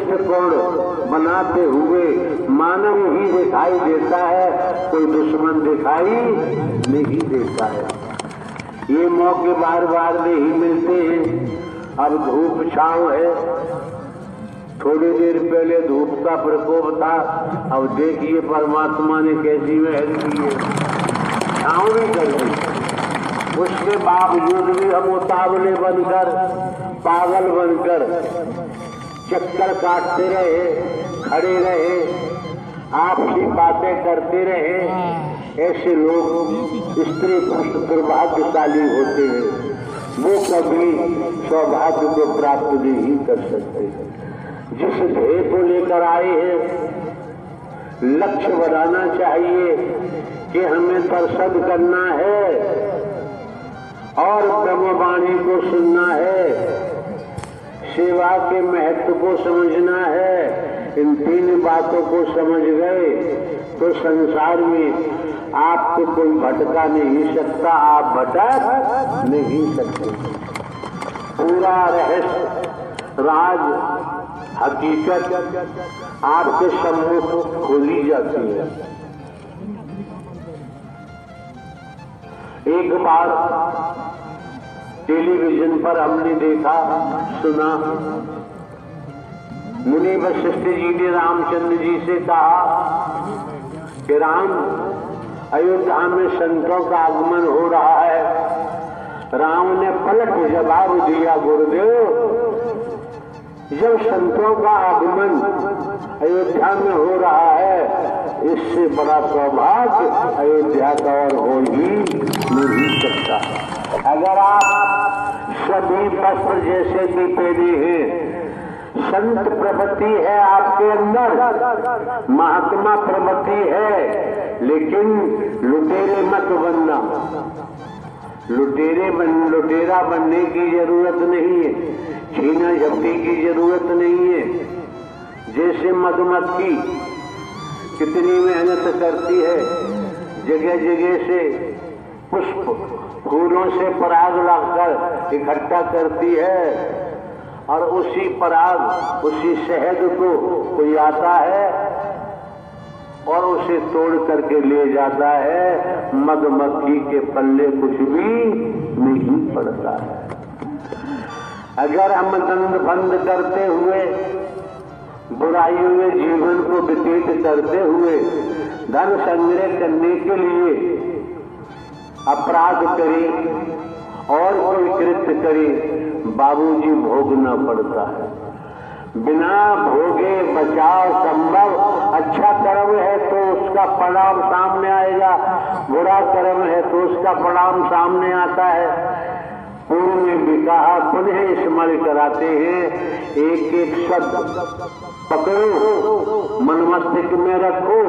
दृष्टिकोण बनाते हुए मानव ही दिखाई देता है, कोई दुश्मन दिखाई नहीं देता है। ये मौके बार बार नहीं मिलते हैं। अब धूप छांव है, थोड़ी देर पहले धूप का प्रकोप था, अब देखिए परमात्मा ने कैसी मेहर की है, छांव भी कर दी। उसके बावजूद भी हम उतावले बनकर, पागल बनकर चक्कर काटते रहे, खड़े रहे, आपसी बातें करते रहे। ऐसे लोग स्त्री पुरुष दुर्भाग्यशाली होते हैं, वो कभी सौभाग्य को प्राप्त नहीं कर सकते। जिस ध्येय को लेकर आए हैं, लक्ष्य बनाना चाहिए कि हमें दर्शन करना है और ब्रह्मवाणी को सुनना है, सेवा के महत्व को समझना है। इन तीन बातों को समझ गए तो संसार में आपको कोई भटका नहीं सकता, आप भटक नहीं सकते। पूरा रहस्य, राज, हकीकत आपके सम्मुख खोली जाती है। एक बार टेलीविजन पर हमने देखा, सुना, मुनि वशिष्ठ जी ने रामचंद्र जी से कहा कि राम, अयोध्या में संतों का आगमन हो रहा है। राम ने पलट जवाब दिया, गुरुदेव, जब संतों का आगमन अयोध्या में हो रहा है, इससे बड़ा सौभाग्य अयोध्या का और हो ही नहीं सकता। अगर आप सभी वस्त्र जैसे भी पहने हैं, संत प्रवृत्ति है आपके अंदर, महात्मा प्रवृत्ति है, लेकिन लुटेरे मत बनना। लुटेरा बनने की जरूरत नहीं है, छीना झपटी की जरूरत नहीं है। जैसे मधुमक्खी कितनी मेहनत करती है, जगह जगह से पुष्प फूलों से पराग लाकर इकट्ठा करती है, और उसी पराग, उसी शहद को कोई आता है और उसे तोड़ करके ले जाता है। मधुमक्खी के पल्ले कुछ भी नहीं पड़ता है। अगर हम दंड बंद करते हुए, बुराइयों में जीवन को व्यतीत करते हुए धन संग्रह करने के लिए अपराध करें और कोई कृत्य करें, बाबूजी भोगना पड़ता है। बिना भोगे बचाव संभव। अच्छा कर्म है तो उसका परिणाम सामने आएगा, बुरा कर्म है तो उसका परिणाम सामने आता है। पूर्व में भी कहा, पुनः स्मरण कराते हैं, एक एक शब्द पकड़ो, मन मस्तिष्क में रखो,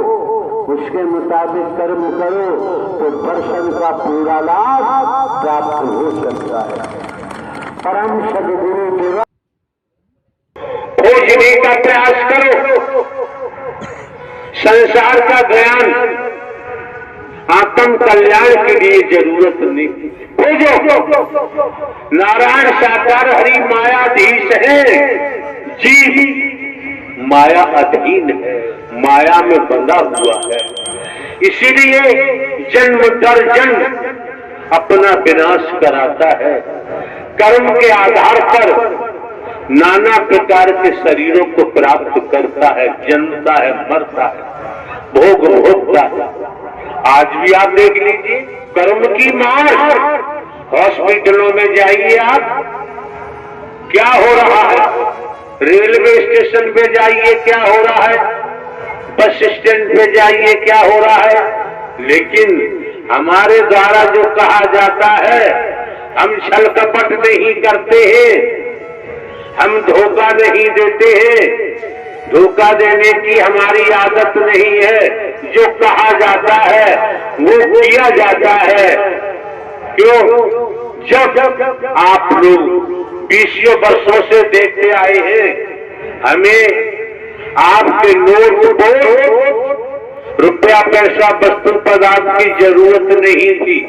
उसके मुताबिक कर्म करो तो दर्शन का पूरा लाभ प्राप्त हो सकता है। परम सद्गुरु देवा खोजने का प्रयास करो। संसार का ज्ञान आत्म कल्याण के लिए जरूरत नहीं। खोजो, नारायण साकार हरि मायाधीश है, जीव माया अधीन है, माया में बंधा हुआ है। इसीलिए जन्म दर जन्म अपना विनाश कराता है। कर्म के आधार पर नाना प्रकार के शरीरों को प्राप्त करता है, जन्मता है, मरता है, भोग भोगता है। आज भी आप देख लीजिए, कर्म की मार। हॉस्पिटलों में जाइए आप, क्या हो रहा है? रेलवे स्टेशन पे जाइए, क्या हो रहा है? बस स्टैंड पे जाइए, क्या हो रहा है? लेकिन हमारे द्वारा जो कहा जाता है, हम छल कपट नहीं करते हैं, हम धोखा नहीं देते हैं, धोखा देने की हमारी आदत नहीं है। जो कहा जाता है वो किया जाता है। क्यों? जब आप लोग 20 वर्षों से देखते आए हैं, हमें आपके नोट को, रुपया पैसा वस्तु पदार्थ की जरूरत नहीं थी,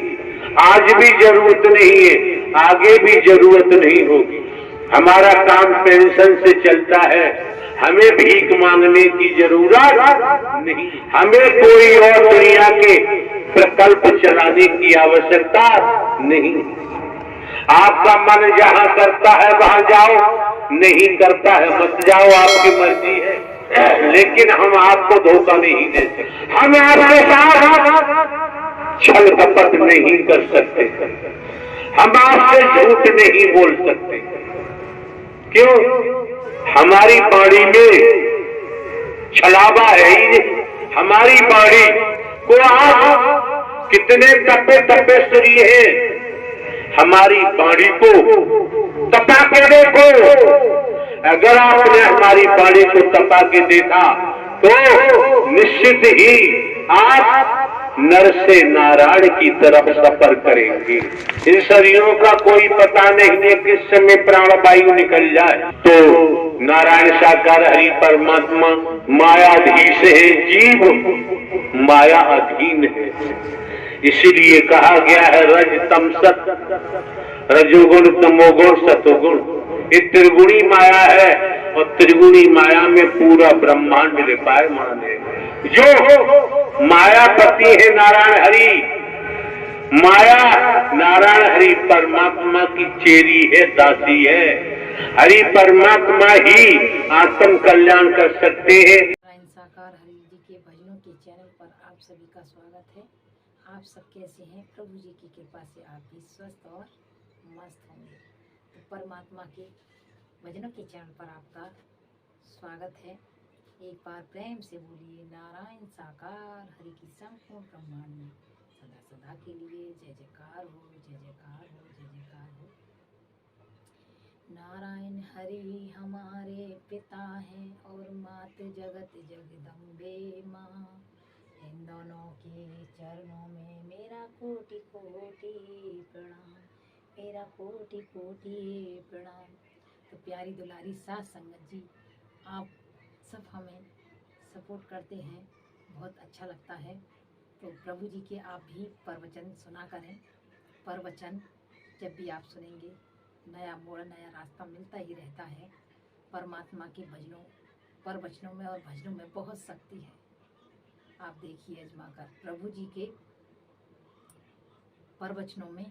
आज भी जरूरत नहीं है, आगे भी जरूरत नहीं होगी। हमारा काम पेंशन से चलता है, हमें भीख मांगने की जरूरत नहीं, हमें कोई और दुनिया के प्रकल्प चलाने की आवश्यकता नहीं। आपका मन जहां करता है वहां जाओ, नहीं करता है मत जाओ, आपकी मर्जी है, लेकिन हम आपको धोखा नहीं दे सकते, हम आपके साथ छल कपट नहीं कर सकते, हम आपसे झूठ नहीं बोल सकते। क्यों? हमारी वाणी में छलावा है ही नहीं। हमारी वाणी को आप कितने तपे तपे सुनिए हैं, हमारी वाणी को तपा के देखो। अगर आपने हमारी वाणी को तपा के देखा तो निश्चित ही आप नर से नारायण की तरफ सफर करेंगे। इन शरीरों का कोई पता नहीं है किस समय प्राणवायु निकल जाए। तो नारायण साकार हरि परमात्मा मायाधीश है, जीव माया अधीन है। इसीलिए कहा गया है रज तम सत, रजोगुण तमोगुण सतोगुण। ये त्रिगुणी माया है और त्रिगुणी माया में पूरा ब्रह्मांड लिपायमान है। जो मायापति है नारायण हरि, माया नारायण हरि परमात्मा की चेरी है, दासी है। हरि परमात्मा ही आत्म कल्याण कर सकते हैं। नारायण साकार हरि जी के भजनों के चैनल पर आप सभी का स्वागत है। आप सब कैसे हैं? प्रभु जी की कृपा से आप भी स्वस्थ और मस्त होंगे। तो परमात्मा के भजनों के चैनल पर आपका स्वागत है। एक बार प्रेम से बोलिए नारायण साकार हरि की संपूर्ण ब्रह्मांड में सदा सदा के लिए जय जयकार हो, जय जयकार हो, जय जयकार हो। नारायण हरि हमारे पिता हैं और मात जगत जगदम्बे माँ। इन दोनों के चरणों में मेरा कोटि कोटि प्रणाम, मेरा कोटि कोटि प्रणाम। तो प्यारी दुलारी सास संगत जी, आप सब हमें सपोर्ट करते हैं, बहुत अच्छा लगता है। तो प्रभु जी के आप भी प्रवचन सुना करें। प्रवचन जब भी आप सुनेंगे नया मोड़, नया रास्ता मिलता ही रहता है। परमात्मा के भजनों, प्रवचनों में और भजनों में बहुत शक्ति है। आप देखिए अजमा कर, प्रभु जी के प्रवचनों में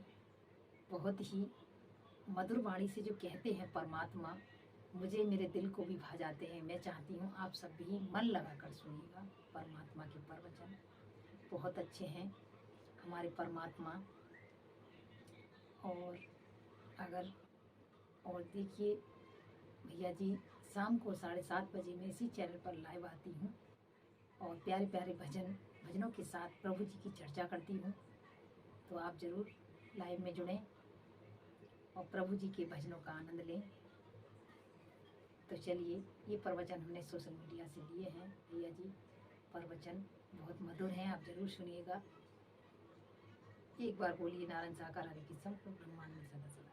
बहुत ही मधुर वाणी से जो कहते हैं परमात्मा, मुझे मेरे दिल को भी भा जाते हैं। मैं चाहती हूँ आप सब भी मन लगाकर सुनिएगा। परमात्मा के प्रवचन बहुत अच्छे हैं हमारे परमात्मा। और अगर और देखिए भैया जी, शाम को 7:30 बजे मैं इसी चैनल पर लाइव आती हूँ और प्यारे प्यारे भजनों के साथ प्रभु जी की चर्चा करती हूँ। तो आप ज़रूर लाइव में जुड़ें और प्रभु जी के भजनों का आनंद लें। तो चलिए, ये प्रवचन हमने सोशल मीडिया से लिए हैं। भैया जी प्रवचन बहुत मधुर हैं, आप ज़रूर सुनिएगा। एक बार बोलिए नारायण साकार हरि की संपूर्ण ब्रह्मांड में सदा सदा।